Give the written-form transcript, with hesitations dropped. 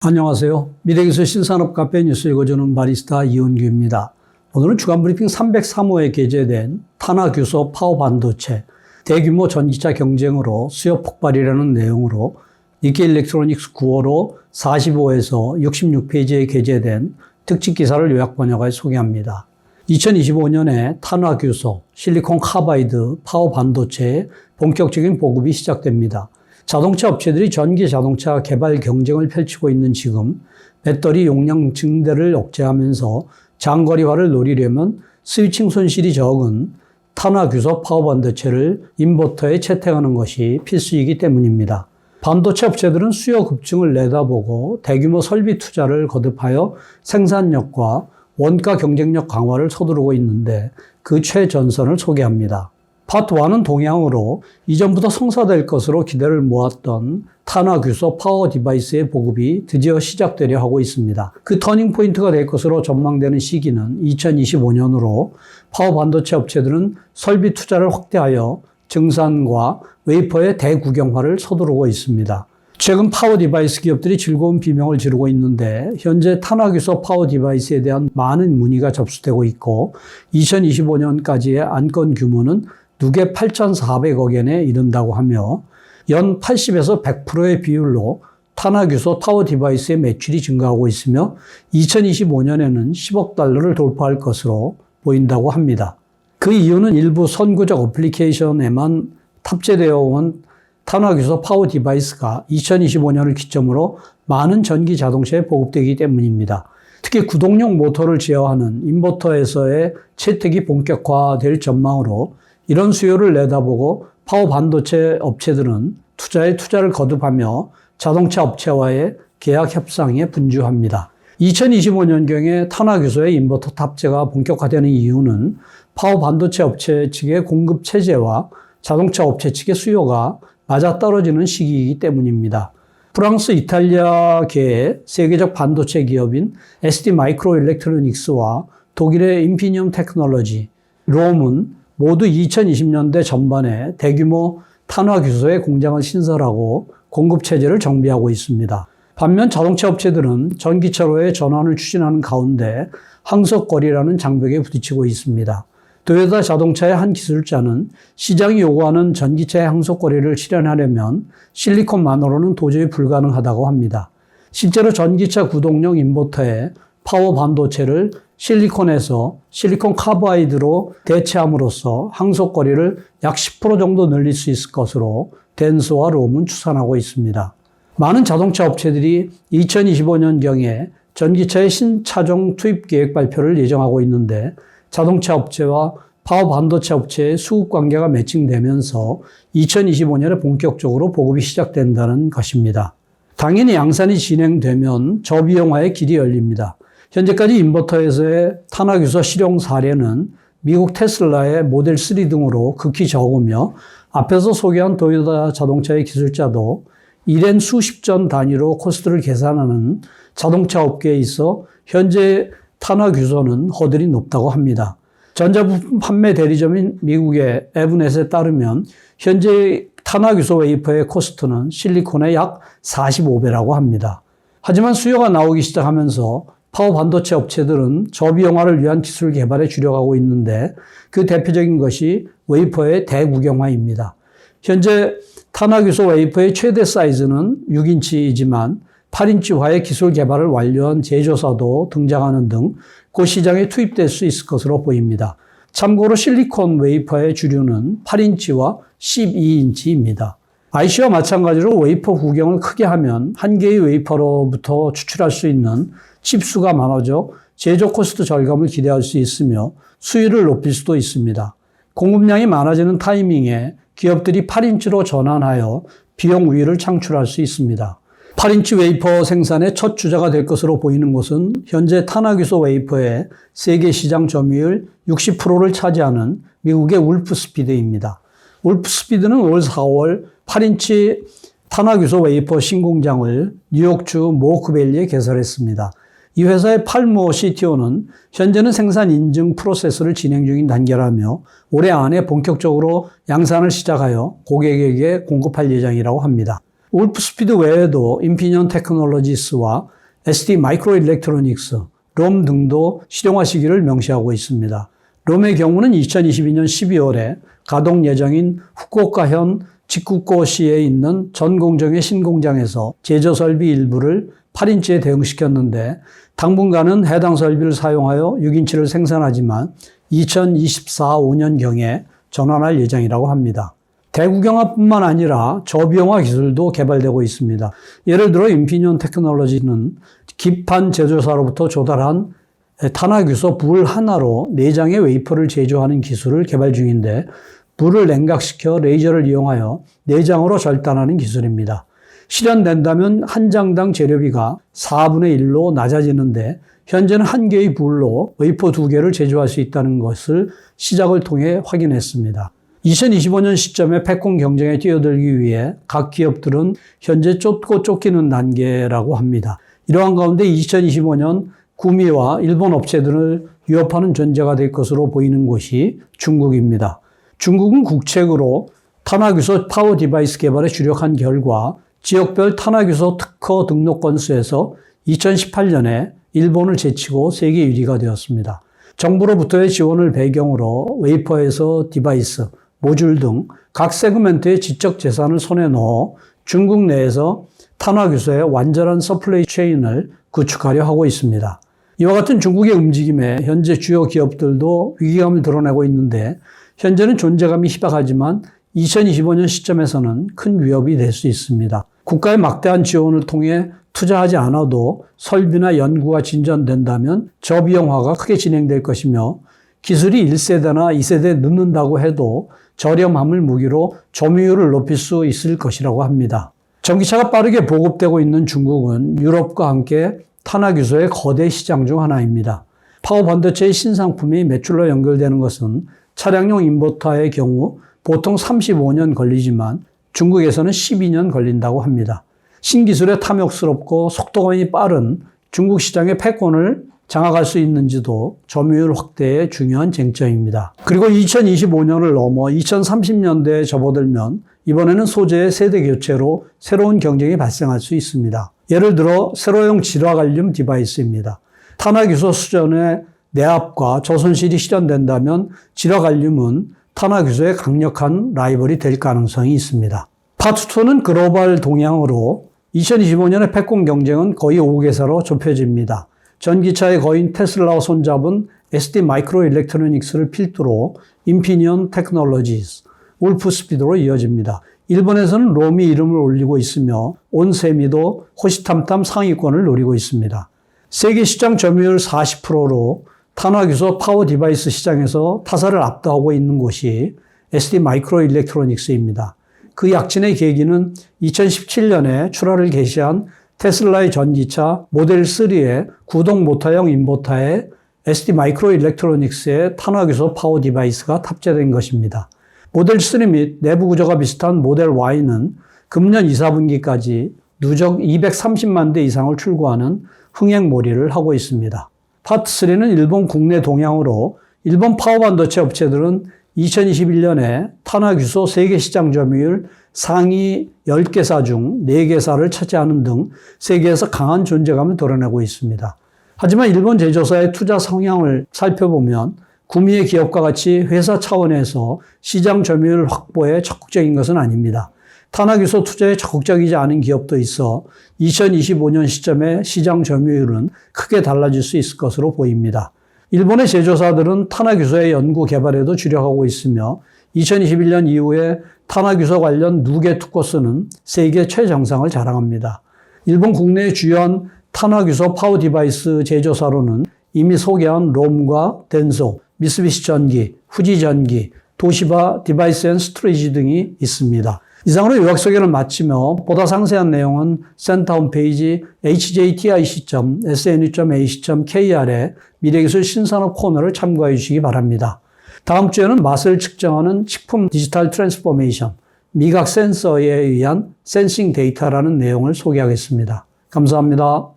안녕하세요. 미래기술 신산업 카페 뉴스 읽어주는 바리스타 이은규입니다. 오늘은 주간브리핑 303호에 게재된 탄화규소 파워반도체 대규모 전기차 경쟁으로 수요 폭발이라는 내용으로 니케일렉트로닉스 9월호 45에서 66페이지에 게재된 특집 기사를 요약 번역하여 소개합니다. 2025년에 탄화규소, 실리콘 카바이드, 파워반도체의 본격적인 보급이 시작됩니다. 자동차 업체들이 전기 자동차 개발 경쟁을 펼치고 있는 지금 배터리 용량 증대를 억제하면서 장거리화를 노리려면 스위칭 손실이 적은 탄화규소 파워반도체를 인버터에 채택하는 것이 필수이기 때문입니다. 반도체 업체들은 수요 급증을 내다보고 대규모 설비 투자를 거듭하여 생산력과 원가 경쟁력 강화를 서두르고 있는데 그 최전선을 소개합니다. 파트 1은 동향으로 이전부터 성사될 것으로 기대를 모았던 탄화규소 파워 디바이스의 보급이 드디어 시작되려 하고 있습니다. 그 터닝 포인트가 될 것으로 전망되는 시기는 2025년으로 파워 반도체 업체들은 설비 투자를 확대하여 증산과 웨이퍼의 대국영화를 서두르고 있습니다. 최근 파워 디바이스 기업들이 즐거운 비명을 지르고 있는데 현재 탄화규소 파워 디바이스에 대한 많은 문의가 접수되고 있고 2025년까지의 안건 규모는 누계 8,400억 엔에 이른다고 하며 연 80에서 100%의 비율로 탄화규소 타워 디바이스의 매출이 증가하고 있으며 2025년에는 10억 달러를 돌파할 것으로 보인다고 합니다. 그 이유는 일부 선구적 어플리케이션에만 탑재되어 온 탄화규소 파워 디바이스가 2025년을 기점으로 많은 전기 자동차에 보급되기 때문입니다. 특히 구동용 모터를 제어하는 인버터에서의 채택이 본격화될 전망으로 이런 수요를 내다보고 파워 반도체 업체들은 투자를 거듭하며 자동차 업체와의 계약 협상에 분주합니다. 2025년경에 탄화규소의 인버터 탑재가 본격화되는 이유는 파워 반도체 업체 측의 공급 체제와 자동차 업체 측의 수요가 맞아떨어지는 시기이기 때문입니다. 프랑스, 이탈리아계의 세계적 반도체 기업인 ST 마이크로 일렉트로닉스와 독일의 인피니엄 테크놀로지, 롬은 모두 2020년대 전반에 대규모 탄화규소의 공장을 신설하고 공급체제를 정비하고 있습니다. 반면 자동차 업체들은 전기차로의 전환을 추진하는 가운데 항속거리라는 장벽에 부딪히고 있습니다. 도요타 자동차의 한 기술자는 시장이 요구하는 전기차의 항속거리를 실현하려면 실리콘만으로는 도저히 불가능하다고 합니다. 실제로 전기차 구동용 인버터에 파워 반도체를 실리콘에서 실리콘 카바이드로 대체함으로써 항속거리를 약 10% 정도 늘릴 수 있을 것으로 덴소와 롬은 추산하고 있습니다. 많은 자동차 업체들이 2025년경에 전기차의 신차종 투입 계획 발표를 예정하고 있는데 자동차 업체와 파워 반도체 업체의 수급 관계가 매칭되면서 2025년에 본격적으로 보급이 시작된다는 것입니다. 당연히 양산이 진행되면 저비용화의 길이 열립니다. 현재까지 인버터에서의 탄화규소 실용 사례는 미국 테슬라의 모델 3 등으로 극히 적으며 앞에서 소개한 도요타 자동차의 기술자도 일엔 수십 전 단위로 코스트를 계산하는 자동차 업계에 있어 현재 탄화규소는 허들이 높다고 합니다. 전자부품 판매 대리점인 미국의 에브넷에 따르면 현재 탄화규소 웨이퍼의 코스트는 실리콘의 약 45배라고 합니다. 하지만 수요가 나오기 시작하면서 파워 반도체 업체들은 저비용화를 위한 기술 개발에 주력하고 있는데 그 대표적인 것이 웨이퍼의 대국영화입니다. 현재 탄화규소 웨이퍼의 최대 사이즈는 6인치이지만 8인치화의 기술 개발을 완료한 제조사도 등장하는 등 그 시장에 투입될 수 있을 것으로 보입니다. 참고로 실리콘 웨이퍼의 주류는 8인치와 12인치입니다. IC와 마찬가지로 웨이퍼 구경을 크게 하면 한 개의 웨이퍼로부터 추출할 수 있는 칩수가 많아져 제조 코스트 절감을 기대할 수 있으며 수율을 높일 수도 있습니다. 공급량이 많아지는 타이밍에 기업들이 8인치로 전환하여 비용 우위를 창출할 수 있습니다. 8인치 웨이퍼 생산의 첫 주자가 될 것으로 보이는 것은 현재 탄화규소 웨이퍼의 세계 시장 점유율 60%를 차지하는 미국의 울프스피드입니다. 울프스피드는 올 4월 8인치 탄화규소 웨이퍼 신공장을 뉴욕주 모크밸리에 개설했습니다. 이 회사의 팔모 CTO는 현재는 생산 인증 프로세스를 진행 중인 단계라며 올해 안에 본격적으로 양산을 시작하여 고객에게 공급할 예정이라고 합니다. 울프스피드 외에도 인피니엄 테크놀로지스와 ST 마이크로 일렉트로닉스, 롬 등도 실용화 시기를 명시하고 있습니다. 롬의 경우는 2022년 12월에 가동 예정인 후쿠오카현 직구고시에 있는 전공정의 신공장에서 제조 설비 일부를 8인치에 대응시켰는데 당분간은 해당 설비를 사용하여 6인치를 생산하지만 2024-5년경에 전환할 예정이라고 합니다. 대구경화뿐만 아니라 저비용화 기술도 개발되고 있습니다. 예를 들어 인피니온 테크놀로지는 기판 제조사로부터 조달한 탄화규소 불 하나로 내장의 웨이퍼를 제조하는 기술을 개발 중인데 불을 냉각시켜 레이저를 이용하여 내장으로 절단하는 기술입니다. 실현된다면 한 장당 재료비가 4분의 1로 낮아지는데 현재는 한 개의 불로 웨이퍼 2개를 제조할 수 있다는 것을 시작을 통해 확인했습니다. 2025년 시점에 팩콘 경쟁에 뛰어들기 위해 각 기업들은 현재 쫓고 쫓기는 단계라고 합니다. 이러한 가운데 2025년 구미와 일본 업체들을 위협하는 존재가 될 것으로 보이는 곳이 중국입니다. 중국은 국책으로 탄화규소 파워 디바이스 개발에 주력한 결과 지역별 탄화규소 특허 등록 건수에서 2018년에 일본을 제치고 세계 1위가 되었습니다. 정부로부터의 지원을 배경으로 웨이퍼에서 디바이스, 모듈 등 각 세그멘트의 지적 재산을 손에 넣어 중국 내에서 탄화규소의 완전한 서플라이 체인을 구축하려 하고 있습니다. 이와 같은 중국의 움직임에 현재 주요 기업들도 위기감을 드러내고 있는데 현재는 존재감이 희박하지만 2025년 시점에서는 큰 위협이 될 수 있습니다. 국가의 막대한 지원을 통해 투자하지 않아도 설비나 연구가 진전된다면 저비용화가 크게 진행될 것이며 기술이 1세대나 2세대 늦는다고 해도 저렴함을 무기로 점유율을 높일 수 있을 것이라고 합니다. 전기차가 빠르게 보급되고 있는 중국은 유럽과 함께 탄화규소의 거대 시장 중 하나입니다. 파워 반도체의 신상품이 매출로 연결되는 것은 차량용 인버터의 경우 보통 35년 걸리지만 중국에서는 12년 걸린다고 합니다. 신기술에 탐욕스럽고 속도감이 빠른 중국 시장의 패권을 장악할 수 있는지도 점유율 확대의 중요한 쟁점입니다. 그리고 2025년을 넘어 2030년대에 접어들면 이번에는 소재의 세대 교체로 새로운 경쟁이 발생할 수 있습니다. 예를 들어 세로용 질화갈륨 디바이스입니다. 탄화규소 수준의 내압과 저손실이 실현된다면 질화갈륨은 탄화규소의 강력한 라이벌이 될 가능성이 있습니다. 파트 2는 글로벌 동향으로 2025년의 패권 경쟁은 거의 5개사로 좁혀집니다. 전기차의 거인 테슬라와 손잡은 ST 마이크로 일렉트로닉스를 필두로 인피니온 테크놀로지스, 울프스피드로 이어집니다. 일본에서는 롬이 이름을 올리고 있으며 온세미도 호시탐탐 상위권을 노리고 있습니다. 세계 시장 점유율 40%로 탄화규소 파워 디바이스 시장에서 타사를 압도하고 있는 곳이 ST 마이크로 일렉트로닉스입니다. 그 약진의 계기는 2017년에 출하를 개시한 테슬라의 전기차 모델 3의 구동 모터형 인버터에 ST 마이크로 일렉트로닉스의 탄화규소 파워 디바이스가 탑재된 것입니다. 모델 3 및 내부 구조가 비슷한 모델 Y는 금년 2, 4분기까지 누적 230만 대 이상을 출고하는 흥행몰이를 하고 있습니다. 파트 3는 일본 국내 동향으로 일본 파워 반도체 업체들은 2021년에 탄화규소 세계 시장 점유율 상위 10개사 중 4개사를 차지하는 등 세계에서 강한 존재감을 드러내고 있습니다. 하지만 일본 제조사의 투자 성향을 살펴보면 구미의 기업과 같이 회사 차원에서 시장 점유율 확보에 적극적인 것은 아닙니다. 탄화규소 투자에 적극적이지 않은 기업도 있어 2025년 시점에 시장 점유율은 크게 달라질 수 있을 것으로 보입니다. 일본의 제조사들은 탄화규소의 연구 개발에도 주력하고 있으며 2021년 이후에 탄화규소 관련 누계 투코스는 세계 최정상을 자랑합니다. 일본 국내의 주요한 탄화규소 파워 디바이스 제조사로는 이미 소개한 롬과 덴소, 미쓰비시 전기, 후지 전기, 도시바 디바이스 앤 스토리지 등이 있습니다. 이상으로 요약 소개를 마치며 보다 상세한 내용은 센터 홈페이지 hjtic.sne.ac.kr의 미래기술 신산업 코너를 참고해 주시기 바랍니다. 다음 주에는 맛을 측정하는 식품 디지털 트랜스포메이션, 미각 센서에 의한 센싱 데이터라는 내용을 소개하겠습니다. 감사합니다.